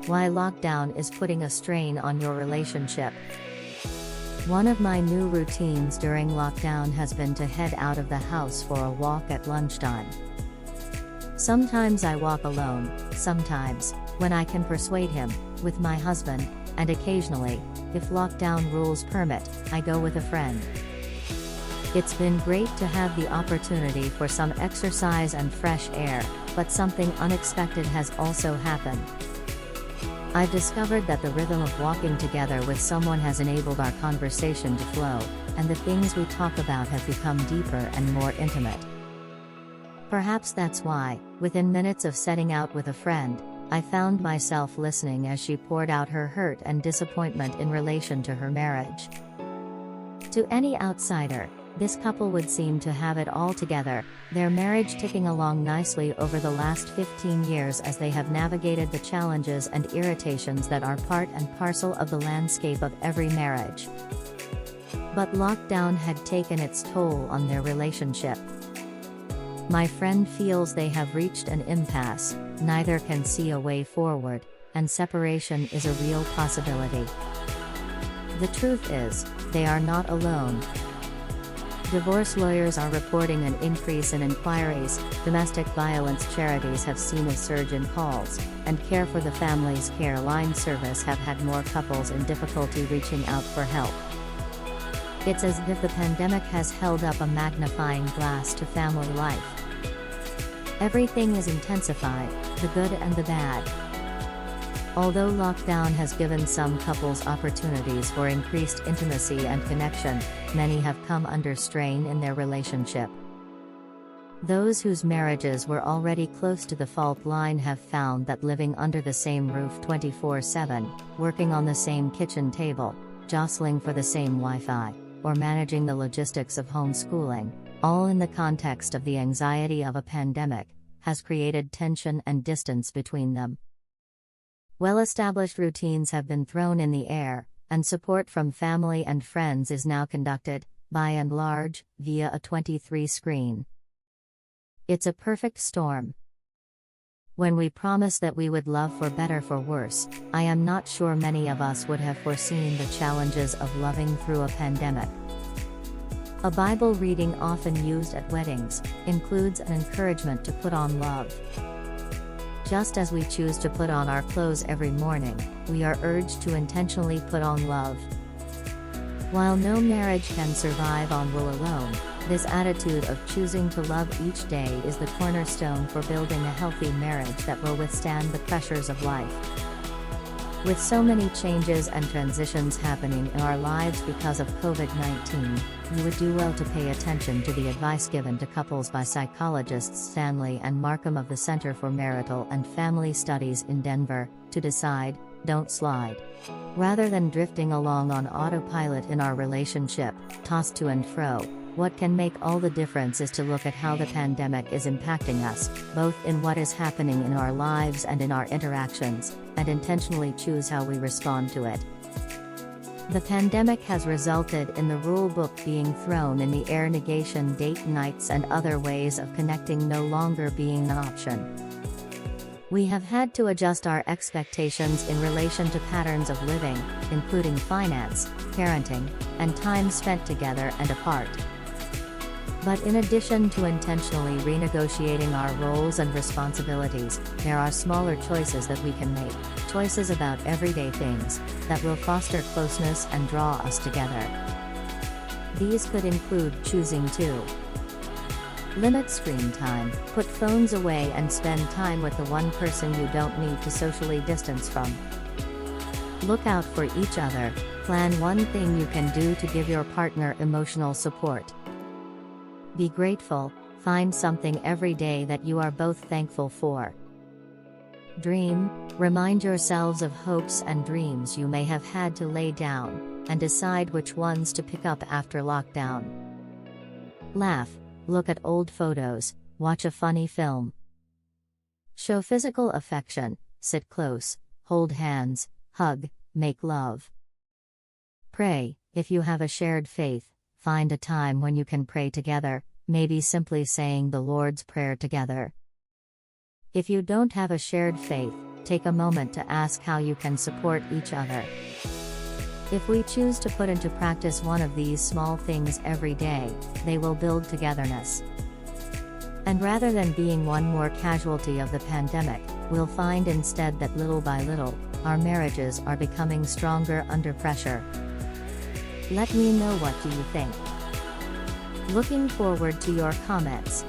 Why lockdown is putting a strain on your relationship. One of my new routines during lockdown has been to head out of the house for a walk at lunchtime. Sometimes I walk alone, sometimes, when I can persuade him, with my husband, and occasionally, if lockdown rules permit, I go with a friend. It's been great to have the opportunity for some exercise and fresh air, but something unexpected has also happened. I've discovered that the rhythm of walking together with someone has enabled our conversation to flow, and the things we talk about have become deeper and more intimate. Perhaps that's why, within minutes of setting out with a friend, I found myself listening as she poured out her hurt and disappointment in relation to her marriage. To any outsider, this couple would seem to have it all together, their marriage ticking along nicely over the last 15 years as they have navigated the challenges and irritations that are part and parcel of the landscape of every marriage. But lockdown had taken its toll on their relationship. My friend feels they have reached an impasse, neither can see a way forward, and separation is a real possibility. The truth is, they are not alone. Divorce lawyers are reporting an increase in inquiries, domestic violence charities have seen a surge in calls, and Care for the Family's Care Line service have had more couples in difficulty reaching out for help. It's as if the pandemic has held up a magnifying glass to family life. Everything is intensified, the good and the bad. Although lockdown has given some couples opportunities for increased intimacy and connection, many have come under strain in their relationship. Those whose marriages were already close to the fault line have found that living under the same roof 24/7, working on the same kitchen table, jostling for the same Wi-Fi, or managing the logistics of homeschooling, all in the context of the anxiety of a pandemic, has created tension and distance between them. Well-established routines have been thrown in the air, and support from family and friends is now conducted, by and large, via a 23 screen. It's a perfect storm. When we promised that we would love for better for worse, I am not sure many of us would have foreseen the challenges of loving through a pandemic. A Bible reading often used at weddings includes an encouragement to put on love. Just as we choose to put on our clothes every morning, we are urged to intentionally put on love. While no marriage can survive on will alone, this attitude of choosing to love each day is the cornerstone for building a healthy marriage that will withstand the pressures of life. With so many changes and transitions happening in our lives because of COVID-19, you would do well to pay attention to the advice given to couples by psychologists Stanley and Markham of the Center for Marital and Family Studies in Denver, to decide, don't slide. Rather than drifting along on autopilot in our relationship, tossed to and fro, what can make all the difference is to look at how the pandemic is impacting us, both in what is happening in our lives and in our interactions, and intentionally choose how we respond to it. The pandemic has resulted in the rule book being thrown in the air, negation, date nights and other ways of connecting no longer being an option. We have had to adjust our expectations in relation to patterns of living, including finance, parenting, and time spent together and apart. But in addition to intentionally renegotiating our roles and responsibilities, there are smaller choices that we can make, choices about everyday things, that will foster closeness and draw us together. These could include choosing to limit screen time, put phones away and spend time with the one person you don't need to socially distance from. Look out for each other, plan one thing you can do to give your partner emotional support. Be grateful, find something every day that you are both thankful for. Dream, remind yourselves of hopes and dreams you may have had to lay down, and decide which ones to pick up after lockdown. Laugh, look at old photos, watch a funny film. Show physical affection, sit close, hold hands, hug, make love. Pray, if you have a shared faith, find a time when you can pray together, maybe simply saying the Lord's Prayer together. If you don't have a shared faith, take a moment to ask how you can support each other. If we choose to put into practice one of these small things every day, they will build togetherness. And rather than being one more casualty of the pandemic, we'll find instead that little by little, our marriages are becoming stronger under pressure. Let me know, what do you think? Looking forward to your comments.